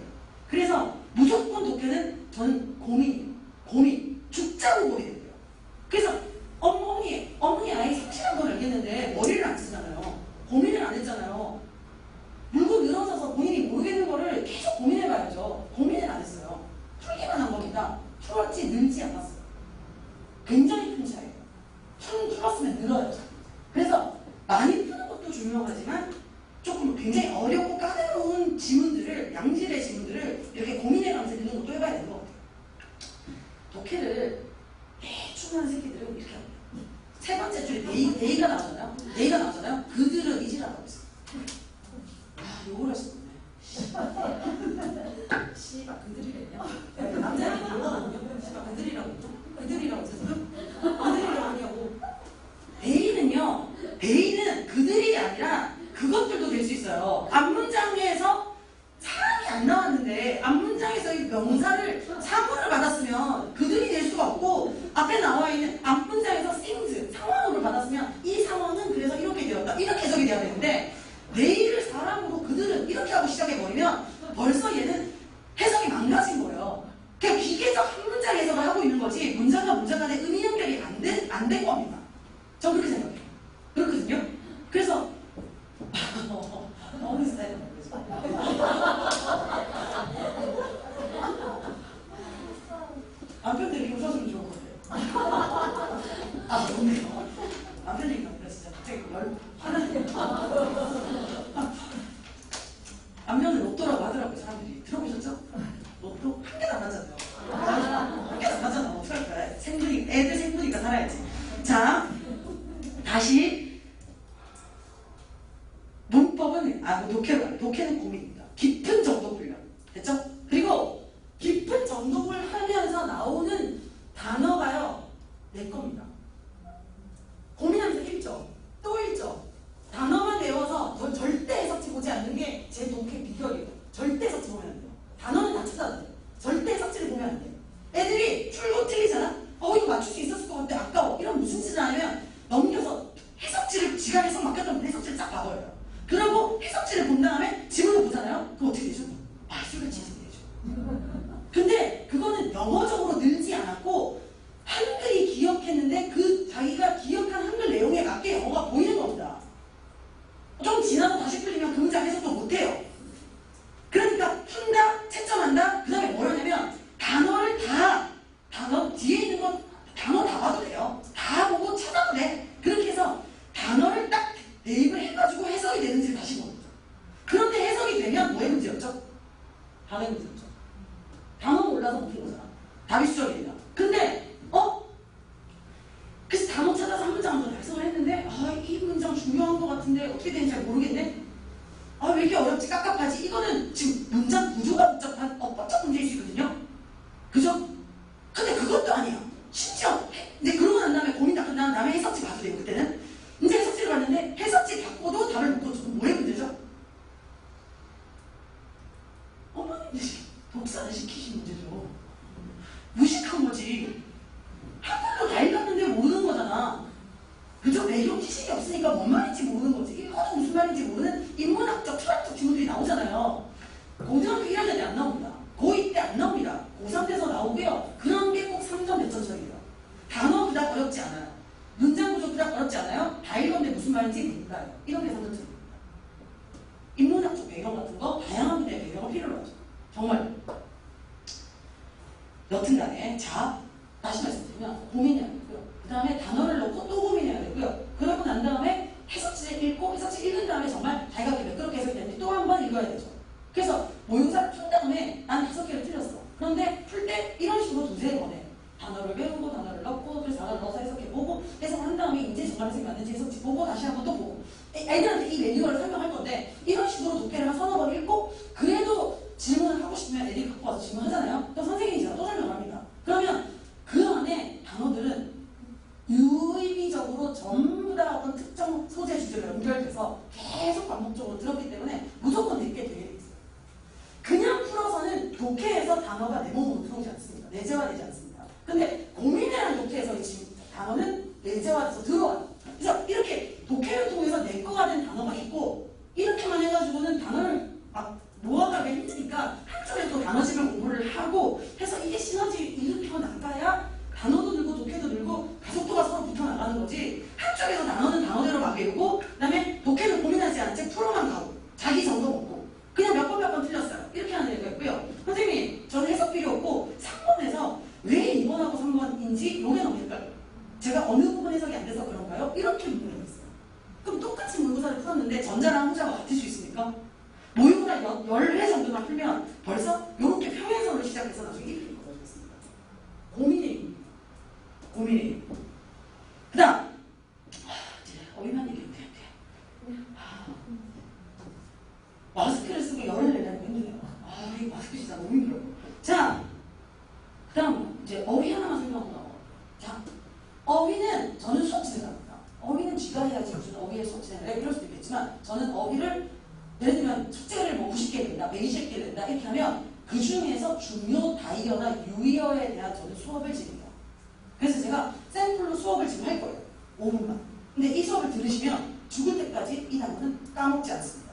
그래서 무조건 독해는 저는 고민 죽자고 고민해요. 그래서 어머니 아예 확실한 건 알겠는데 머리를 안 쓰잖아요. 고민을 안 했잖아요. 물고 늘어져서 본인이 모르겠는 거를 계속 고민해봐야죠. 고민을 안 했어요. 풀기만 한 겁니다. 풀었지 늘지 않았어요. 굉장히 큰 차이예요. 풀었으면 늘어야죠. 그래서 많이 푸는 것도 중요하지만 조금 굉장히 어렵고 까다로운 지문들을, 양질의 지문들을 이렇게 고민해가면서 읽는 것도 해봐야 되는 것 같아요. 독해를 대충 하는 새끼들은 이렇게 합니다. 세 번째 줄에 데이가 나오잖아요. 그들은 이지라고 있어요. 욕을 하셨네. 씨발 그들이래요. 남자애들 욕하거든요. 씨발 그들이라고 했어요. 그들이라고 하냐고. 데이는 그들이 아니라 그것들도 될 수 있어요. 앞문장에서 사람이 안 나왔는데 앞문장에서 이 명사를 사물을 받았으면 그들이 될 수가 없고 앞에 나와 있는 앞문장에서 things 상황으로 받았으면 이 상황은 그래서 이렇게 되었다. 이렇게 해석이 돼야 되는데 내일을 사람으로 그들은 이렇게 하고 시작해버리면 벌써 얘는 해석이 망가진 거예요. 그냥 기계적 한 문장 해석을 하고 있는 거지 문장과 문장 간의 의미 연결이 안 된 겁니다. 전 그렇게 생각해요. 그렇거든요. 그래서 어느 스타일은 모르겠어. 남편들 이렇게 웃어주면 좋을 것 같아요. 좋네요. 남편 얘기가 그래 진짜 갑자기 남편은 로또라고 하더라고요. 사람들이. 들어보셨죠? 로또 한 개도 안 하잖아요. 한 개도 안 하잖아. 어떡할 거야. 애들 생부니까 살아야지. 자, 다시 문법은 독해는 고민입니다. 깊은 정도 훈련. 됐죠? 그리고 깊은 정독을 하면서 나오는 단어가요. 내 겁니다. 고민하면서 읽죠. 또 읽죠. 단어만 외워서 전 절대 해석지 보지 않는 게 제 독해 비결이에요. 절대 해석지 보면 안 돼요. 단어는 다 찾아야 돼요. 절대 해석지를 보면 안 돼요. 애들이 풀고 틀리잖아? 이거 맞출 수 있었을 것 같아. 아까워. 이런 무슨 짓을 하냐면 넘겨서 해석지를 지가 해석 맡겼던 해석지를 싹 봐버려요. 그러고 해석지를 본 다음에 지문을 보잖아요? 그럼 어떻게 되죠? 마술같이 해석이 되죠. 근데 그거는 영어적으로 늘지 않았고 한글이 기억했는데 그 자기가 기억한 한글 내용에 맞게 영어가 보이는 겁니다. 좀 지나서 다시 풀리면 그 문장 해석도 못해요. 그러니까 푼다, 채점한다, 그 다음에 뭘 하냐면 단어를 단어 뒤에 있는 건 단어 다 봐도 돼요. 다 보고 찾아도 돼. 그렇게 해서 단어를 딱 대입을 해가지고 해석이 되는지를 다시 보는 거죠. 그런데 해석이 되면 뭐의 문제였죠? 단어의 문제였죠. 단어 몰라서 못 푼 거잖아. 답이 수정입니다. 근데 그래서 단어 찾아서 한 문장을 더 달성을 했는데 이 문장 중요한 것 같은데 어떻게 되는지 잘 모르겠네. 왜 이렇게 어렵지? 깝깝하지? 이거는 지금 문장 구조가 복잡한 엇박자 문제일 수 있거든요. 그죠? 근데 그것도 아니야. 심지어 이제 그러고 난 다음에 고민 다 끝난 다음에 해석지 봐도 돼요. 그때는 이제 해석지를 봤는데 해석지 받고도 답을 못 고쳐서 뭐의 문제죠? 못하는 거지. 한국도 다 읽었는데 모르는 거잖아. 그죠? 배경 지식이 없으니까 뭔 말인지 모르는 거지. 이게 허도 무슨 말인지 모르는 인문학적, 철학적 질문들이 나오잖아요. 고등학교 1학년 때 안 나옵니다. 고2 때 안 나옵니다. 고3 때서 나오고요. 그런 게 꼭 3점 몇 점짜리예요. 단어 그닥 어렵지 않아요. 문장 구조 그닥 어렵지 않아요. 다 읽었는데 무슨 말인지 몰라요. 이런 게 3점짜리입니다. 인문학적 배경 같은 거 다양한 데 배경을 필요로 하죠. 정말. 여튼간에 자 다시 말씀드리면 고민해야 되고요. 그 다음에 단어를 넣고 또 고민해야 되고요. 그러고 난 다음에 해석지를 읽고 해석지 읽은 다음에 정말 자기가 매끄럽게 해석이 되는지 또 한 번 읽어야 되죠. 그래서 모의고사를 푼 다음에 난 5개를 틀렸어. 그런데 풀 때 이런 식으로 두세 번에 단어를 외우고 단어를 넣고 그래서 단어를 넣어서 해석해보고 해석을 한 다음에 이제 정말 해석이 맞는지 해석지 보고 다시 한 번 또 보고 애들한테 이 매뉴얼을 설명할 건데 이런 식으로 독해를 한 서너 번 읽고 그래도 질문을 하고 싶으면 애들이 갖고 와서 질문하잖아요. 또 선생님이 제가 또 설명합니다. 그러면 그 안에 단어들은 유의미적으로 전부 다 어떤 특정 소재 주제로 연결돼서 계속 반복적으로 들었기 때문에 무조건 내게 되게 돼 있어요. 그냥 풀어서는 독해에서 단어가 내 몸으로 들어오지 않습니다. 내재화되지 않습니다. 근데 고민이라는 독해에서 지금 단어는 내재화돼서 들어와요. 그래서 이렇게 독해를 통해서 내 거가 된 단어가 있고 이렇게만 해가지고는 단어를 막 모아가기 힘드니까 한쪽에 또 단어집을 공부를 하고 해서 이게 시너지 일으켜 나가야 단어도 늘고 독해도 늘고 가속도가 서로 붙어 나가는 거지. 한쪽에서 단어는 단어대로 막 외우고 그다음에 독해는 고민하지 않은 채 풀어만 가고 자기 정도 먹고 그냥 몇 번 틀렸어요. 이렇게 하는 애가 있고요. 선생님 저는 해석 필요 없고 3번에서 왜 2번하고 3번인지 요게 너무 헷갈려요. 제가 어느 부분 해석이 안 돼서 그런가요? 이렇게 물어보고 있어요. 그럼 똑같이 모의고사를 풀었는데 전자랑 후자가 같을 수 있습니까? 모의고사 10회 정도만 풀면 벌써 이렇게 평행선으로 시작해서 나중에 1이 걸어졌습니다. 고민이 고민이. 그 다음 이제 어휘만 얘기해도 되는데 마스크를 쓰고 열을 내려고 힘드네요. 이 마스크 진짜 너무 힘들어요. 자, 그 다음 이제 어휘 하나만 설명하고 나와. 자, 어휘는 저는 수업 진행합니다. 어휘는 쥐가 해야지 무슨 어휘의 수업 진행을 해. 이럴 수도 있겠지만 저는 어휘를 예를 들면 숙제를 뭐 90개 된다, 120개 된다 이렇게 하면 그 중에서 중요 다이어나 유의어에 대한 저는 수업을 진행해요. 그래서 제가 샘플로 수업을 지금 할 거예요. 5분만. 근데 이 수업을 들으시면 죽을 때까지 이 단어는 까먹지 않습니다.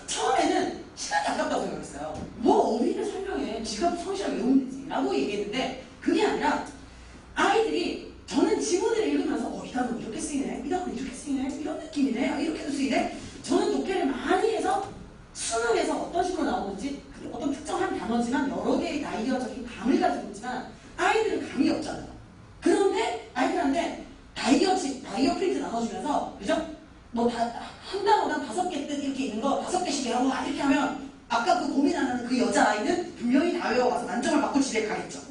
처음에는 시간이 아깝다고 생각했어요. 뭐 어휘를 설명해. 지가 성실하게 외우면 되지. 라고 얘기했는데 그게 아니라 아이들이 저는 지문을 읽으면서 이 단어는 이렇게 쓰이네. 이 단어는 이렇게 쓰이네. 이런 느낌이네. 이렇게도 쓰이네. 저는 독해를 많이 해서 수능에서 어떤 식으로 나오는지 어떤 특정한 단어지만 여러 개의 다이어적인 감을 가지고 있지만 아이들은 감이 없잖아요. 그런데 아이들한테 다이어 프린트 나눠주면서 그죠? 뭐 한 단어당 5개 뜻 이렇게 있는 거 5개씩 외우고 이렇게 하면 아까 그 고민하는 그 여자아이는 분명히 다 외워가서 만점을 받고 집에 가겠죠.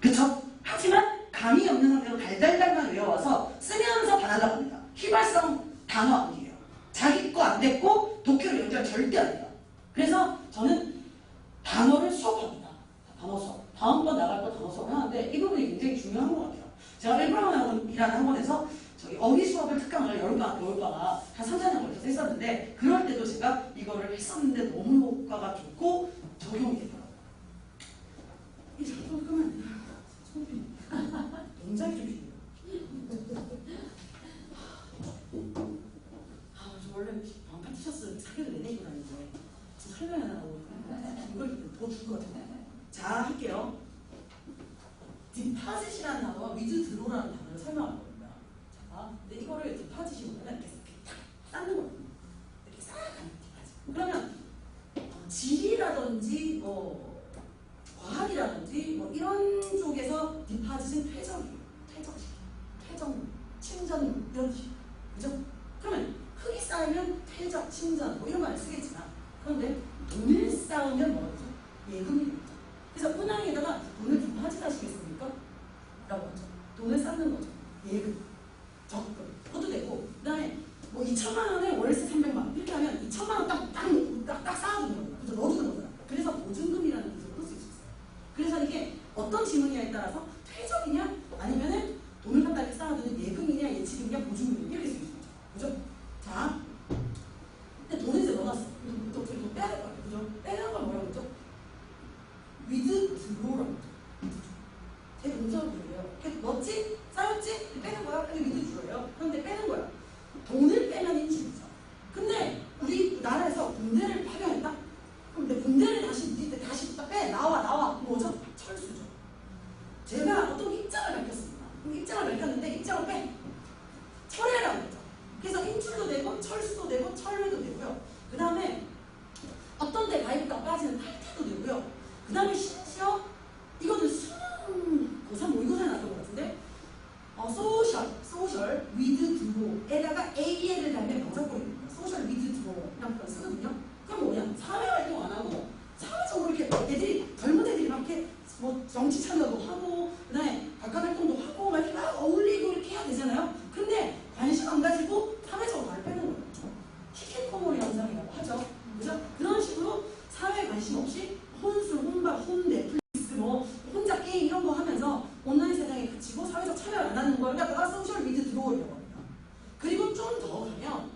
그쵸? 하지만 감이 없는 상태로 달달달만 외워와서 쓰면서 반하려고 합니다. 휘발성 단어 암기예요. 자기 거 안 됐고 독해로 연결 절대 안 해요. 그래서 저는 단어를 수업합니다. 단어 수업. 다음번 나갈 거 단어 수업을 하는데 이 부분이 굉장히 중요한 것 같아요. 제가 일브라운이라는 학원에서 저기 어휘 수업을 특강을 겨울방학 한 3, 4년 걸쳐서 했었는데 그럴 때도 제가 이거를 했었는데 너무 효과가 좋고 적용이 되더라고요. 이 작품 끄면 동작이 좀 필요해요. 저 원래 반팔 티셔츠 사기를 내내 입고 다니는데 설명하려고 이걸 더 줄 것 같은데. 자, 할게요. 디파짓이라는 단어와 위드 드로라는 단어를 설명할 겁니다. 자, 근데 이거를 디파짓이 뭐냐면 이렇게 탁 쌓는 거거든요. 이렇게 싹 하는 디파짓. 그러면 지리라든지 뭐 과학이라든지 뭐 이런 쪽에서 디파짓은 퇴적이에요. 퇴적, 침전 이런 식. 그죠? 그러면 흙이 쌓이면 퇴적, 침전 뭐 이런 말을 쓰겠지만 그런데 돈을 쌓으면 뭐죠? 예금이 됩니다. 그래서 은행에다가 돈을 디파짓 하시겠습니까? 라고 하죠. 돈을 쌓는 거죠. 예금, 적금 그것도 되고 그 다음에 뭐 2천만 원에 월세 300만 원 이렇게 하면 2천만 원 딱 쌓아주는 겁니다. 그래서 넣어주는 거잖아. 그래서 보증금이라는 기술도 쓸 수 있어요. 그래서 이게 어떤 지문이냐에 따라서 퇴적이냐 아니면은 돈을 갖다 이렇게 쌓아두는 예금이냐 예치금이냐 보증금이냐 이렇게 쓸 수 있죠. 그죠? 자, 근데 돈을 이제 넣어놨어. 또 빼야 될 거 아니에요. 그죠? 빼는 걸 뭐라고 그러죠? 위드 드로라고 그러죠. 봉사도 하고 그다음에 바깥 활동도 하고 막 이렇게 막 어울리고 이렇게 해야 되잖아요. 근데 관심 안 가지고 사회적으로 발을 빼는 거예요. 히키코모리 현상이라고 하죠. 그죠? 그런 식으로 사회에 관심 없이 혼술, 혼밥, 혼 넷플릭스, 뭐 혼자 게임 이런 거 하면서 온라인 세상에 그치고 사회적 참여를 안 하는 걸 갖다가 소셜 미디어 들어오려고 합니다. 그리고 좀 더 가면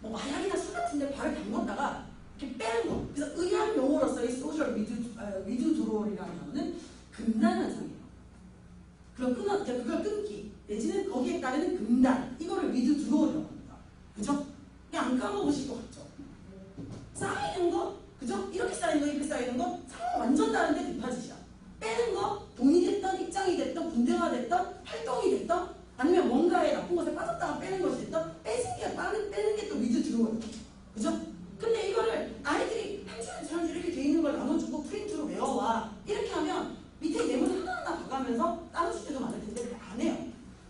뭐 마약이나 술 같은데 발을 담궜다가 이렇게 빼는 거. 그래서 의학 용어로서의 소셜 미디어 드로얼이라는 단어는 금단 현상이에요. 그걸 끊기 내지는 거기에 따르는 금단 이거를 미디어 드로얼이라고 합니다. 그죠? 그냥 안 까먹으실 것 같죠? 쌓이는 거, 그죠? 이렇게 쌓이는 거, 이렇게 쌓이는 거 상황 완전 다른데 뒷파짓이야. 빼는 거, 돈이 됐던, 입장이 됐던, 군대가 됐던, 활동이 됐던, 아니면 뭔가에 나쁜 것에 빠졌다가 빼는 것이 됐던, 빼는 게 또 미드 들어오는 거죠. 그죠? 근데 이거를 아이들이 한 줄 이렇게 돼 있는 걸 나눠주고 프린트로 외워와. 이렇게 하면 밑에 예문 하나하나 봐가면서 나눠줄 때도 많을 텐데 그렇게 안 해요.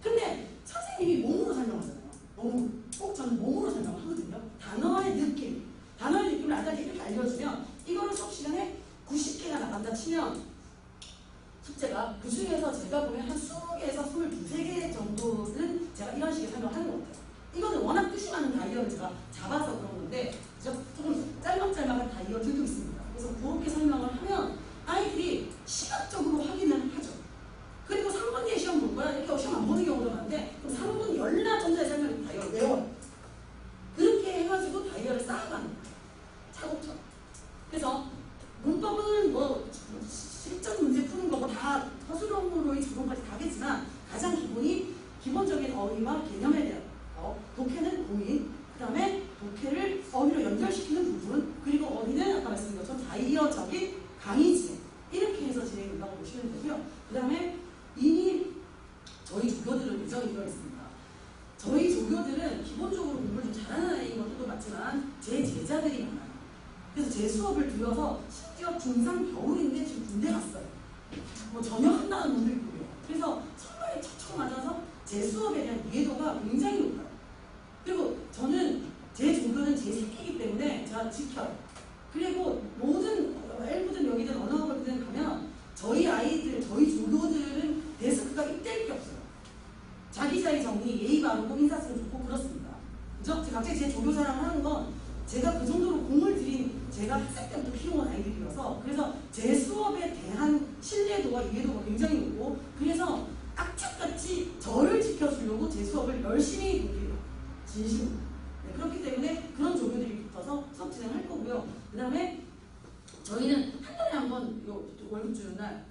근데 선생님이 몸으로 설명하잖아요. 몸으로. 꼭 저는 몸으로 설명을 하거든요. 단어의 느낌을 아이들한테 이렇게 알려주면 이거를 수업 시간에 90개가 나간다 치면 숙제가 그 중에서 제가 보면 한 20개에서 22개 정도는 제가 이런 식의 설명을 하는 것 같아요. 이거는 워낙 뜻이 많은 다이어를 제가 잡아서 그런 건데 조금 짤막짤막한 다이어들도 있습니다. 그래서 그렇게 설명을 하면 아이들이 시각적으로 확인을 하죠. 그리고 3분 뒤에 시험 볼 거야. 이렇게 시험 안 보는 경우도 많은데 그럼 3분 열나 전자의 설명 다이어를 외워요. 그렇게 해가지고 다이어를 쌓아가는 거예요. 차곡차곡. 그래서 문법은 뭐 실전 문제 푸는 거고 다 서술형으로의 적용까지 가겠지만 가장 기본적인 어휘와 개념에 대한 독해는 고민, 그 다음에 독해를 어휘로 연결시키는 부분, 그리고 어휘는 아까 말씀드린 것처럼 다이어적인 강의 진행 이렇게 해서 진행된다고 보시면 되고요. 그 다음에 이미 저희 조교들은 예정이 되어 있습니다. 저희 조교들은 기본적으로 공부를 좀 잘하는 아이인 것도 맞지만 제 제자들이 많아요. 그래서 제 수업을 들어서 심지어 중3 겨울인데 지금 군대 갔어요. 뭐 전역한다는 분들이 있고요. 그래서 선발에 척척 맞아서 제 수업에 대한 이해도가 굉장히 높아요. 그리고 저는 제 조교는 제 새끼이기 때문에 제가 지켜요. 그리고 모든 엘부든 여기든 어느 학원이든 가면 저희 아이들, 저희 조교들은 데스크가 입댈 게 없어요. 자기 자리 정리, 예의 바르고 인사성이 좋고 그렇습니다. 그죠? 갑자기 제 조교 자랑하는 건 제가 그 정도로 공을 들인 제가 학생 때부터 키워온 아이들이어서 그래서 제 수업에 대한 신뢰도와 이해도가 굉장히 높고 그래서 악착같이 저를 지켜주려고 제 수업을 열심히 보기로 진심으로. 네, 그렇기 때문에 그런 조교들이 붙어서 수업 진행할 거고요. 그 다음에 저희는 한 달에 한 번 월급 주는 날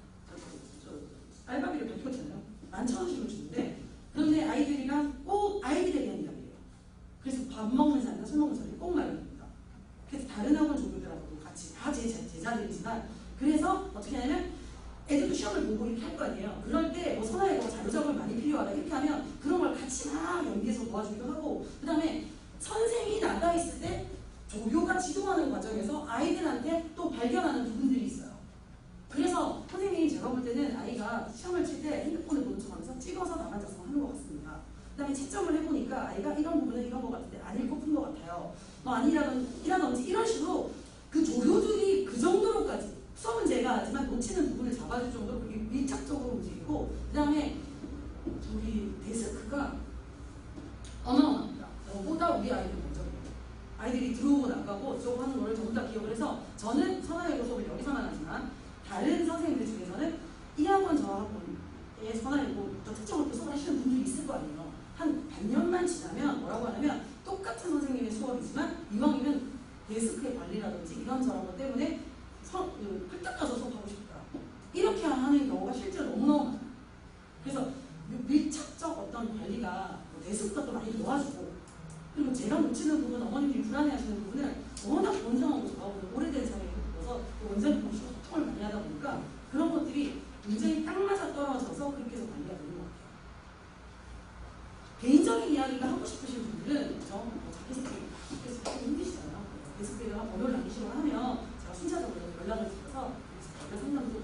알바비를 100%잖아요. 11,000원씩을 주는데 그런데 아이들이랑 꼭 아이들에 대한 이야기예요. 그래서 밥 먹는 자리나 술 먹는 자리 꼭 마련합니다. 그래서 다른 학원 조교들하고도 같이 다 제 제자들이지만 그래서 어떻게 하냐면 애들도 시험을 보고 이렇게 할 거 아니에요. 그럴 때 뭐 선아이가 자료작업이 많이 필요하다 이렇게 하면 그런 걸 같이 막 연기해서 도와주기도 하고 그 다음에 선생이 나가 있을 때 조교가 지도하는 과정에서 아이들한테 또 발견하는 부분들이 있어요. 그래서 선생님이 제가 볼 때는 아이가 시험을 칠 때 핸드폰을 보는 척하면서 찍어서 나간 작성하는 것 같습니다. 그 다음에 채점을 해보니까 아이가 이런 부분은 이런 것 같은데 안 읽고 푼 것 같아요. 뭐 아니라든지 이런 식으로 그 조교들이 그 정도로까지 수업은 제가 하지만 놓치는 부분을 잡아줄 정도로 그렇게 밀착적으로 움직이고 그 다음에 저기 데스크가 어마어마합니다. 저보다 우리 아이들 먼저 아이들이 들어오고 나가고 저거 하는 거를 전부 다 기억을 해서 저는 선화외고 수업을 여기서만 하지만 다른 선생님들 중에서는 이 학원 저 학원에 선화외고 또 특정으로 수업을 하시는 분들이 있을 거 아니에요. 한 반년만 지나면 뭐라고 하냐면 똑같은 선생님의 수업이지만 이왕이면 데스크의 관리라든지 이런저런 것 때문에 풀딱 가서 수업하고 싶다. 이렇게 하는 경우가 실제로 너무너무 많아요. 그래서 밀착적 어떤 관리가 데스크가 또 많이 도와주고 그리고 제가 놓치는 부분, 어머님들이 불안해하시는 부분은 워낙 원장하고 저하고 오래된 사이에 있어서 원장님 보시고 소통을 많이 하다 보니까 그런 것들이 굉장히 딱 맞아 떨어져서 그렇게 해서 관리가 되는 것 같아요. 개인적인 이야기가 하고 싶으신 분들은 자기 스펙이 힘드시잖아요. 데스크에다가 번호를 남기시거나 하면 제가 순차적으로 연락을 드려서 상담도